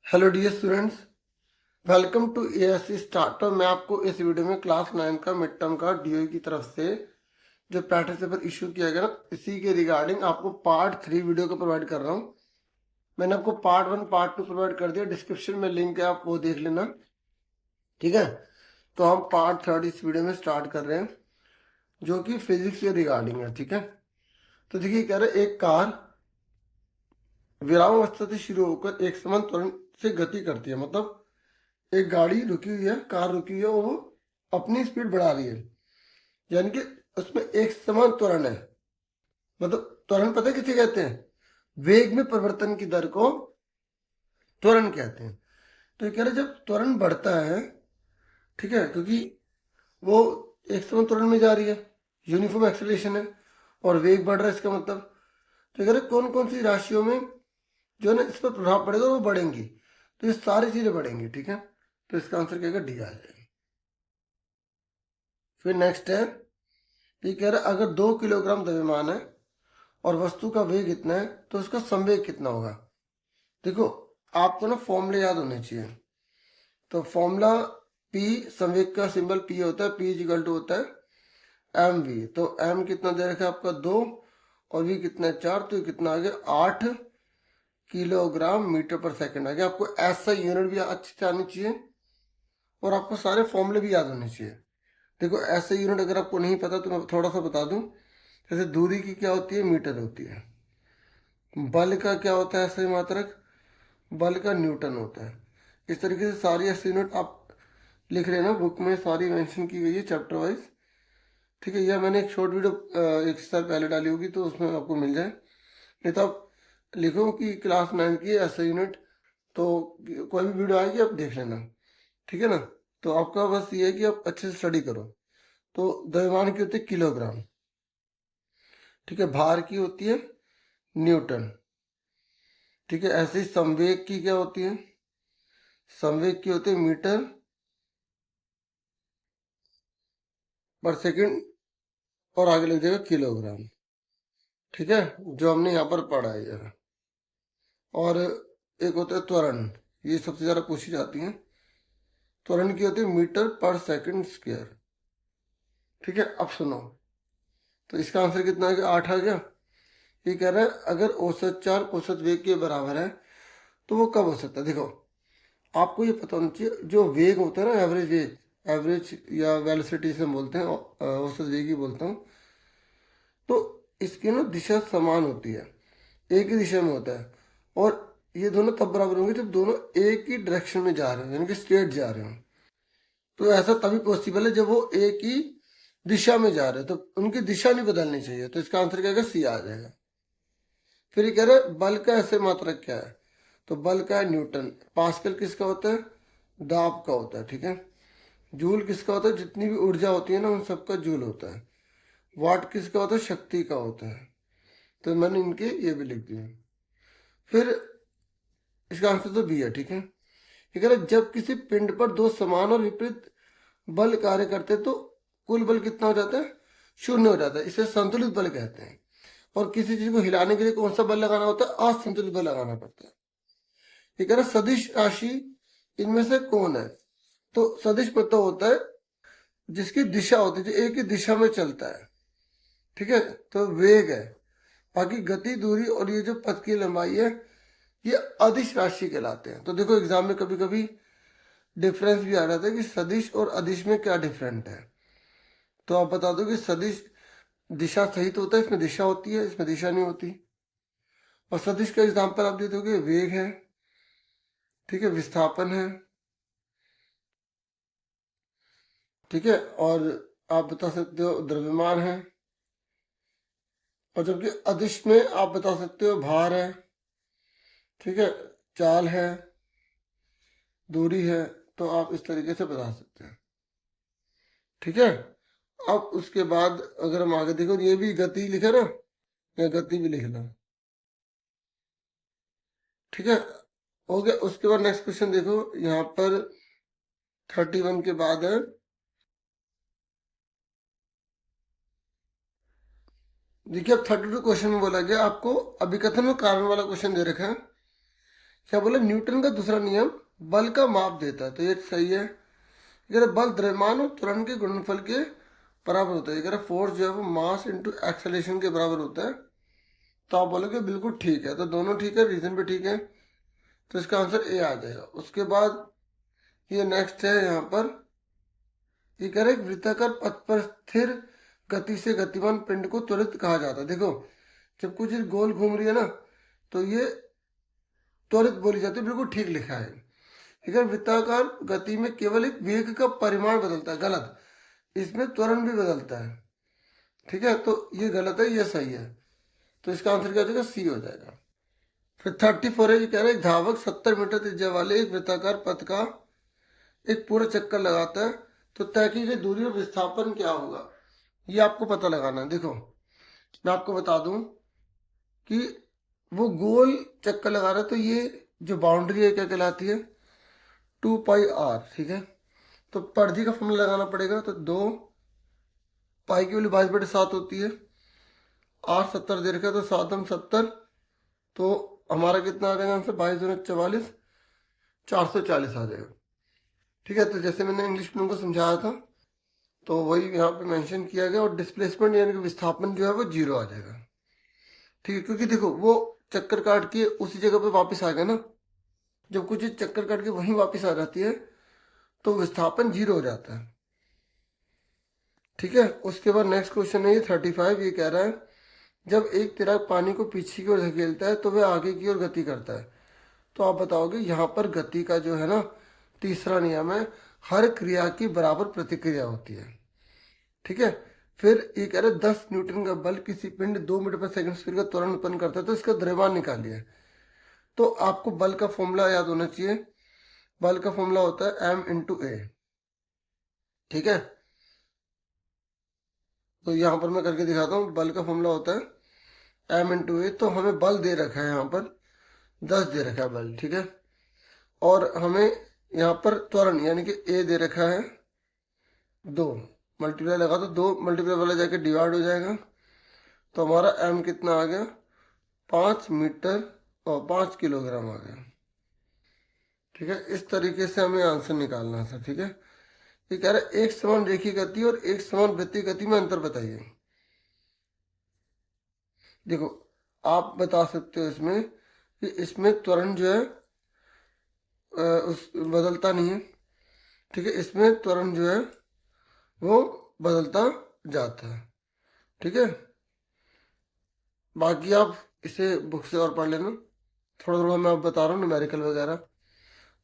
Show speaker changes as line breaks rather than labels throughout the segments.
Hello dear students, welcome to ASC starter. मैं आपको इस वीडियो में क्लास 9 का मिड टर्म का डीओई की तरफ से जो प्रैक्टिस पेपर इशू किया गया ना, इसी के रिगार्डिंग आपको पार्ट 3 वीडियो को प्रोवाइड कर रहा हूँ। मैंने आपको पार्ट 1 पार्ट 2 प्रोवाइड कर दिया, डिस्क्रिप्शन में लिंक है, आप वो देख लेना। ठीक है, तो हम पार्ट 3 इस वीडियो में स्टार्ट कर रहे हैं जो कि फिजिक्स के रिगार्डिंग है। ठीक है, तो देखिए कह रहे एक कार विराम अवस्था से शुरू होकर एक समान त्वरण से गति करती है। मतलब एक गाड़ी रुकी हुई है, कार रुकी हुई है, वो अपनी स्पीड बढ़ा रही है, यानी कि उसमें एक समान त्वरण है। मतलब त्वरण पता है किसे कहते हैं? वेग में परिवर्तन की दर को त्वरण कहते हैं। तो ये कह रहे जब त्वरण बढ़ता है, ठीक है, क्योंकि वो एक समान त्वरण में जा रही है, यूनिफॉर्म एक्सेलरेशन है, और वेग बढ़ रहा है, इसका मतलब तो ये कह रहे कौन कौन सी राशियों में जो है ना इस पर प्रभाव पड़ेगा वो बढ़ेंगी। तो ये सारी चीजें बढ़ेंगी। ठीक है, तो इसका आंसर क्या डी आ जाएगा। फिर नेक्स्ट है, ये कह रहा है अगर 2 किलोग्राम द्रव्यमान है और वस्तु का वेग इतना है तो उसका संवेग कितना होगा। देखो, आपको ना फॉर्मूले याद होने चाहिए। तो फॉर्मूला P, संवेग का सिंबल P होता है, P इजिकल टू होता है mv। तो m कितना दे रखा है आपका 2, और v कितना है 4, तो ये कितना आ गया 8 किलोग्राम मीटर पर सेकंड आ गया। आपको ऐसा यूनिट भी अच्छे से आनी चाहिए और आपको सारे फॉर्मूले भी याद होने चाहिए। देखो, ऐसे यूनिट अगर आपको नहीं पता तो मैं थोड़ा सा बता दूं। जैसे दूरी की क्या होती है, मीटर होती है। बल का क्या होता है ऐसे मात्रक, बल का न्यूटन होता है। इस तरीके से सारी ऐसी यूनिट आप लिख रहे हैं ना, बुक में सारी मेंशन की गई है चैप्टर वाइज। ठीक है, यह मैंने एक शॉर्ट वीडियो एक साल पहले डाली होगी तो उसमें आपको मिल जाए। नहीं तो आप लिखो कि क्लास 9 की ऐसे यूनिट, तो कोई भी वीडियो आएगी आप देख लेना। ठीक है ना, तो आपका बस ये है कि आप अच्छे से स्टडी करो। तो द्रव्यमान की होती है किलोग्राम, ठीक है, भार की होती है न्यूटन। ठीक है, ऐसे ही संवेग की क्या होती है, संवेग की होती है मीटर पर सेकंड, और आगे लग जाएगा किलोग्राम। ठीक है, जो हमने यहाँ पर पढ़ा है ये। और एक होता है त्वरण, ये सबसे ज्यादा पूछी जाती है। त्वरण की होती है मीटर पर सेकंड स्क्वायर। ठीक है, अब सुनो, तो इसका आंसर कितना है कि 8 आ गया। ये कह रहा है अगर औसत चाल औसत वेग के बराबर है तो वो कब हो सकता है। देखो, आपको ये पता होना चाहिए, जो वेग होता है ना, एवरेज वेग, एवरेज या वेलोसिटी से हम बोलते हैं, औसत वेग ही बोलता हूँ। तो इसकी ना दिशा समान होती है, एक ही दिशा में होता है। और ये दोनों तब बराबर होंगे जब दोनों एक ही डायरेक्शन में जा रहे हो, यानी कि स्ट्रेट जा रहे हो। तो ऐसा तभी पॉसिबल है जब वो एक ही दिशा में जा रहे हो, तो उनकी दिशा नहीं बदलनी चाहिए। तो इसका आंसर क्या है, सी आ जाएगा। फिर ये कह रहे हैं बल का ऐसे मात्रक क्या है, तो बल का है न्यूटन। पास्कल किसका होता है, दाब का होता है। ठीक है, जूल किसका होता है, जितनी भी ऊर्जा होती है ना उन सबका जूल होता है। वाट किसका होता है, शक्ति का होता है। तो मैंने इनके ये भी लिख दिए। फिर इसका आंसर तो बी है। ठीक है, ये कह रहा है जब किसी पिंड पर दो समान और विपरीत बल कार्य करते हैं तो कुल बल कितना हो जाता है, शून्य हो जाता है। इसे संतुलित बल कहते हैं। और किसी चीज को हिलाने के लिए कौन सा बल लगाना होता है, असंतुलित बल लगाना पड़ता है। ये कह रहा है सदिश राशि इनमें से कौन है। तो सदिश पता होता है जिसकी दिशा होती है, जो एक ही दिशा में चलता है। ठीक है, तो वेग है। बाकी गति, दूरी और ये जो पथ की लंबाई है, ये अदिश राशि कहलाते हैं। तो देखो, एग्जाम में कभी कभी डिफरेंस भी आ जाता है कि सदिश और अदिश में क्या डिफरेंट है। तो आप बता दो कि सदिश दिशा सहित होता है, इसमें दिशा होती है, इसमें दिशा नहीं होती। और सदिश का एग्जाम्पल आप दे दोगे, वेग है, ठीक है, विस्थापन है, ठीक है, और आप बता सकते हो द्रव्यमान है। और जबकि अदिश में आप बता सकते हो भार है, ठीक है, चाल है, दूरी है। तो आप इस तरीके से बता सकते हैं। ठीक है, अब उसके बाद अगर हम आगे देखो, ये भी गति लिखे ना, या गति भी लिखना। ठीक है, हो गया। उसके बाद नेक्स्ट क्वेश्चन देखो, यहाँ पर 31 के बाद है, देखिए अब 32 क्वेश्चन में बोला गया आपको अभिकथन में कारण वाला क्वेश्चन दे रखा है क्या बोला, न्यूटन का दूसरा नियम बल का माप देता है, तो ये सही है। अगर बल द्रव्यमान और त्वरण के गुणनफल के बराबर होता है, अगर फोर्स जो है वो मास इंटू एक्सेलरेशन के बराबर होता है, तो आप बोलोगे बिल्कुल ठीक है, तो दोनों ठीक है, रीजन भी ठीक है, तो इसका आंसर ए आ जाएगा। उसके बाद ये नेक्स्ट है यहाँ पर, ये कह रहे हैं वृत्ताकार पथ पर स्थिर गति से गतिमान पिंड को त्वरित कहा जाता है। देखो जब कुछ चीज गोल घूम रही है ना, तो ये त्वरित बोली जाती है, बिल्कुल ठीक लिखा है। ठीक है, वृत्ताकार गति में केवल एक वेग का परिमाण बदलता है, गलत, इसमें त्वरण भी बदलता है। ठीक है, तो ये गलत है, ये सही है, तो इसका आंसर क्या हो जाएगा, सी हो जाएगा। फिर 34 है, ये कह रहे हैं धावक 70 मीटर त्रिज्या वाले एक वृत्ताकार पथ का एक पूरा चक्कर लगाता है, तो तय की गई दूरी और विस्थापन क्या होगा, ये आपको पता लगाना है। देखो मैं आपको बता दूं कि वो गोल चक्कर लगा रहा है, तो ये जो बाउंड्री है क्या कहलाती है, 2πr। ठीक है, तो परिधि का फॉर्मूला लगाना पड़ेगा, तो 2 पाई की वैल्यू 22/7 होती है, 8 70 दे रखा है, तो 7×7 तो हमारा कितना आ जाएगा आंसर, 22×44 440 आ जाएगा। ठीक है, तो जैसे मैंने इंग्लिश में उनको समझाया था, तो वही यहाँ पे मेंशन किया गया, और डिस्प्लेसमेंट यानी कि विस्थापन जो है वो 0 आ जाएगा। ठीक है, क्योंकि देखो वो चक्कर काट के उसी जगह पे वापस आ गया ना, जब कुछ चीज चक्कर काट के वहीं वापस आ जाती है तो विस्थापन 0 हो जाता है। ठीक है, उसके बाद नेक्स्ट क्वेश्चन है ये 35, ये कह रहा है जब एक तिराक पानी को पीछे की ओर धकेलता है तो वह आगे की ओर गति करता है, तो आप बताओगे यहाँ पर गति का जो है ना तीसरा नियम है, हर क्रिया की बराबर प्रतिक्रिया होती है। ठीक है, फिर ये कह रहे 10 न्यूटन का बल किसी पिंड 2 मीटर पर सेकंड स्पीड का त्वरण उत्पन्न करता है, तो इसका द्रव्यमान निकालिए। तो आपको बल का फॉर्मूला याद होना चाहिए, बल का फॉर्मूला होता है m×a। ठीक है, तो यहाँ पर मैं करके दिखाता हूँ, बल का फॉर्मूला होता है m×a। तो हमें बल दे रखा है यहाँ पर 10 दे रखा है बल, ठीक है, और हमें यहाँ पर त्वरण यानी कि a दे रखा है 2, मल्टीप्लाई लगा तो 2 मल्टीप्लाई वाला जाके डिवाइड हो जाएगा, तो हमारा m कितना आ गया, 5 मीटर और 5 किलोग्राम आ गया। ठीक है, इस तरीके से हमें आंसर निकालना था। ठीक है, ये कह रहा है एक समान रेखीय गति और एक समान वृत्तीय गति में अंतर बताइए। देखो आप बता सकते हो इसमें कि इसमें त्वरण जो है उस बदलता नहीं है। ठीक है, इसमें त्वरण जो है वो बदलता जाता है। ठीक है, बाकी आप इसे बुक से और पढ़ लेना, थोड़ा थोड़ा मैं आप बता रहा हूँ, न्यूमेरिकल वगैरह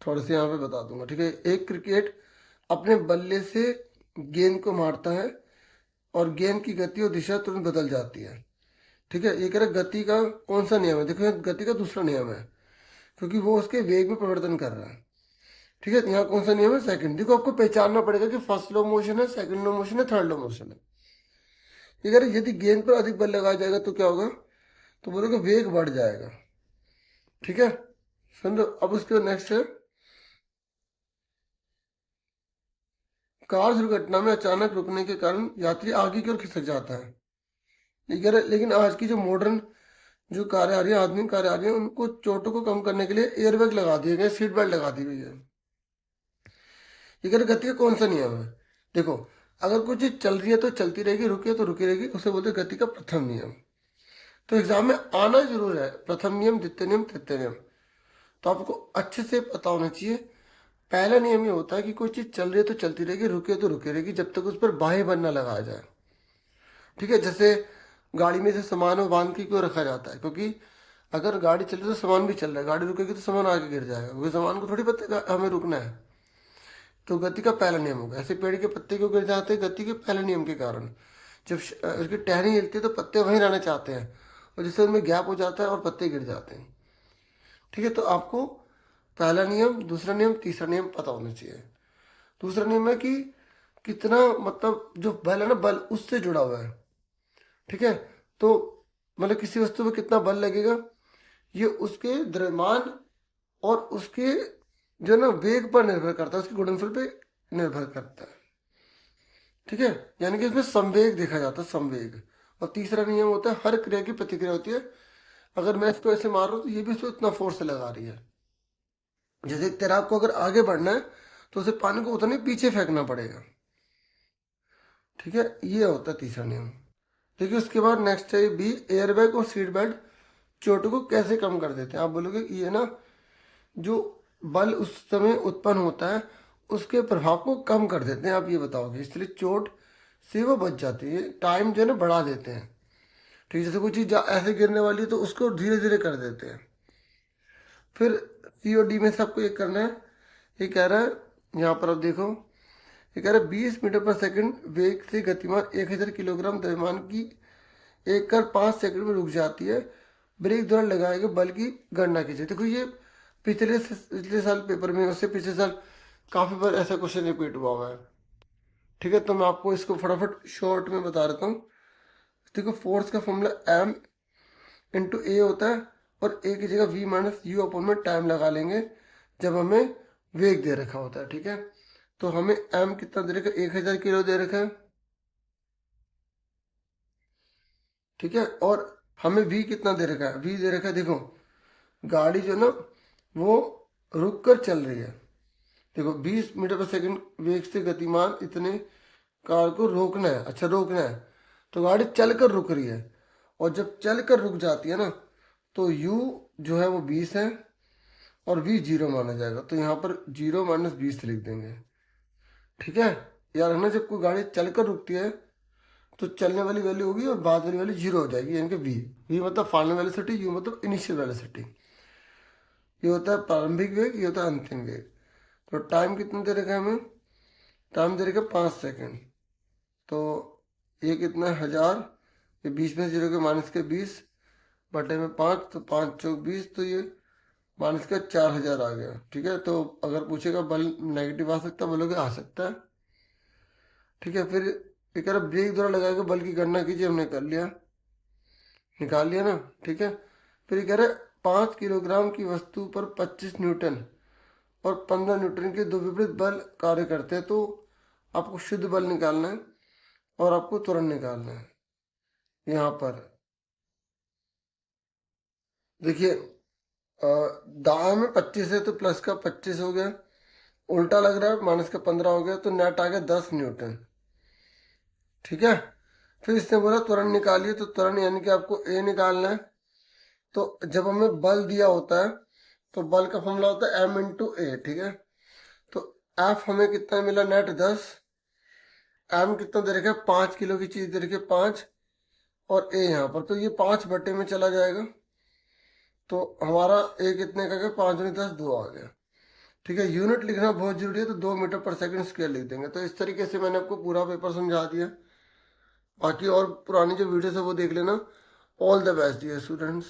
थोड़े से यहाँ पे बता दूंगा। ठीक है, एक क्रिकेट अपने बल्ले से गेंद को मारता है और गेंद की गति और दिशा तुरंत बदल जाती है। ठीक है, ये कह रहा गति का कौन सा नियम है, देखो यहाँ गति का दूसरा नियम है, क्योंकि वो उसके वेग में परिवर्तन कर रहा है। ठीक है, तो यहाँ कौन सा नियम है, सेकंड। देखो आपको पहचानना पड़ेगा कि फर्स्ट लो मोशन है, सेकंड लो मोशन है, थर्ड लो मोशन है। ये कह रहे यदि गेंद पर अधिक बल लगाया जाएगा तो क्या होगा, तो बोलोगे वेग बढ़ जाएगा। ठीक है, सुन लो अब उसके नेक्स्ट है, कार दुर्घटना में अचानक रुकने के कारण यात्री आगे की ओर खिसक जाता है। ये कह रहे लेकिन आज की जो मॉडर्न जो कारें आ रही है, आधुनिक कारें आ रही है, उनको चोटों को कम करने के लिए एयरबैग लगा दिए गए, सीट बेल्ट लगा दी गई है। ये कह रहे गति का कौन सा नियम है, देखो अगर कोई चीज चल रही है तो चलती रहेगी, रुकी है तो रुकी रहेगी, उसे बोलते हैं गति का प्रथम नियम। तो एग्जाम में आना जरूर है, प्रथम नियम, द्वितीय नियम, तृतीय नियम, तो आपको अच्छे से पता होना चाहिए। पहला नियम ये होता है कि कोई चीज चल रही है तो चलती रहेगी, रुकी है तो रुकी रहेगी, जब तक उस पर बाह्य बल न लगाया जाए। ठीक है, जैसे गाड़ी में से सामान को बांध के क्यों रखा जाता है, क्योंकि अगर गाड़ी चल रही है तो सामान भी चल रहा है, गाड़ी रुकेगी तो सामान आगे गिर जाएगा, क्योंकि सामान को थोड़ी पता हमें रुकना है। तो गति का पहला नियम होगा। ऐसे पेड़ के पत्ते क्यों गिर जाते हैं, गति के पहले नियम के कारण। जब उसकी टहनी हिलती है तो पत्ते वहीं रहना चाहते हैं, और जिससे उनमें गैप हो जाता है और पत्ते गिर जाते हैं। ठीक है, तो आपको पहला नियम, दूसरा नियम, तीसरा नियम पता होना चाहिए। दूसरा नियम है कि कितना, मतलब जो बल है ना, बल उससे जुड़ा हुआ है। ठीक है, तो मतलब किसी वस्तु पर कितना बल लगेगा, ये उसके द्रव्यमान और उसके जो ना वेग पर निर्भर करता है, उसके गुणनफल पे निर्भर करता है। ठीक है, यानी कि इसमें संवेग देखा जाता है, संवेग। और तीसरा नियम होता है हर क्रिया की प्रतिक्रिया होती है, अगर मैं इसको ऐसे मार रहा हूँ तो ये भी इसको इतना फोर्स से लगा रही है। जैसे तैराक को अगर आगे बढ़ना है तो उसे पानी को उतना ही पीछे फेंकना पड़ेगा। ठीक है, ये होता है तीसरा नियम। देखिए उसके बाद नेक्स्ट है बी, एयरबैग और सीट बेल्ट चोट को कैसे कम कर देते हैं। आप बोलोगे ये ना, जो बल उस समय उत्पन्न होता है उसके प्रभाव को कम कर देते हैं, आप ये बताओगे, इसलिए चोट से वो बच जाती है। टाइम जो है ना बढ़ा देते हैं। ठीक है, जैसे कोई चीज़ ऐसे गिरने वाली है तो उसको धीरे धीरे कर देते हैं। फिर सी और डी में से आपको ये करना है। ये कह रहा है यहाँ पर आप देखो, ये कह रहा है 20 मीटर पर सेकंड वेग से गतिमान 1000 किलोग्राम द्रव्यमान की एक कार 5 सेकंड में रुक जाती है। ब्रेक द्वारा लगाए गए बल की गणना कीजिए। देखो ये पिछले साल पेपर में, उससे पिछले साल काफ़ी बार ऐसा क्वेश्चन रिपीट हुआ है। ठीक है, तो मैं आपको इसको फटाफट शॉर्ट में बता देता हूँ। देखो फोर्स का फॉर्मूला एम इंटू ए होता है, और ए की जगह वी माइनस यू अपॉन में टाइम लगा लेंगे जब हमें वेग दे रखा होता है। ठीक है, तो हमें एम कितना दे रखा है, 1000 किलो दे रखा है। ठीक है, और हमें वी कितना दे रखा है, वी दे रखा है, देखो गाड़ी जो ना वो रुक कर चल रही है। देखो 20 मीटर पर सेकंड वेग से गतिमान इतने कार को रोकना है। अच्छा रोकना है, तो गाड़ी चल कर रुक रही है, और जब चल कर रुक जाती है ना तो u जो है वो 20 है और v 0 माना जाएगा। तो यहाँ पर 0 माइनस 20 लिख देंगे। ठीक है, यार है ना, जब कोई गाड़ी चल कर रुकती है तो चलने वाली वैल्यू होगी और बाद वाली वैल्यू 0 हो जाएगी, यानी कि v मतलब फाइनल वेलोसिटी, u मतलब इनिशियल वेलोसिटी। ये होता है प्रारंभिक वेग, ये होता है अंतिम वेग। तो टाइम कितना दे रखा है हमें, टाइम दे रखा है 5 सेकेंड। तो ये कितना है 1000, ये 20 में 0 के माइनस के 20 बटे में 5, तो 5 चौक 20, तो ये माइनस का 4000 आ गया। ठीक है, तो अगर पूछेगा बल नेगेटिव आ सकता है, बोलोगे आ सकता है। ठीक है, फिर ये कह रहा ब्रेक द्वारा लगा के बल की गणना कीजिए, हमने कर लिया, निकाल लिया ना। ठीक है, फिर ये कह रहा है 5 किलोग्राम की वस्तु पर 25 न्यूटन और 15 न्यूटन के दो विपरीत बल कार्य करते हैं। तो आपको शुद्ध बल निकालना है और आपको त्वरण निकालना है। यहाँ पर देखिए दाएं में 25 है तो प्लस का 25 हो गया, उल्टा लग रहा है माइनस का 15 हो गया, तो नेट आ गया 10 न्यूटन। ठीक है, फिर इसने बोला त्वरण निकालिए, तो त्वरण यानी कि आपको ए निकालना है। तो जब हमें बल दिया होता है तो बल का फॉर्मूला होता है एम इंटू ए। ठीक है, तो एफ हमें कितना मिला, नेट 10, एम कितना दे रखा है 5 किलो की चीज दे रखी है 5, और ए यहाँ पर, तो ये 5 बटे में चला जाएगा, तो हमारा ए कितने का गया, 5 दूनी 10, 2 आ गया। ठीक है, यूनिट लिखना बहुत जरूरी है, तो 2 मीटर पर सेकंड स्क्वायर लिख देंगे। तो इस तरीके से मैंने आपको पूरा पेपर समझा दिया। बाकी और पुरानी जो वीडियोस है वो देख लेना। All the best dear students.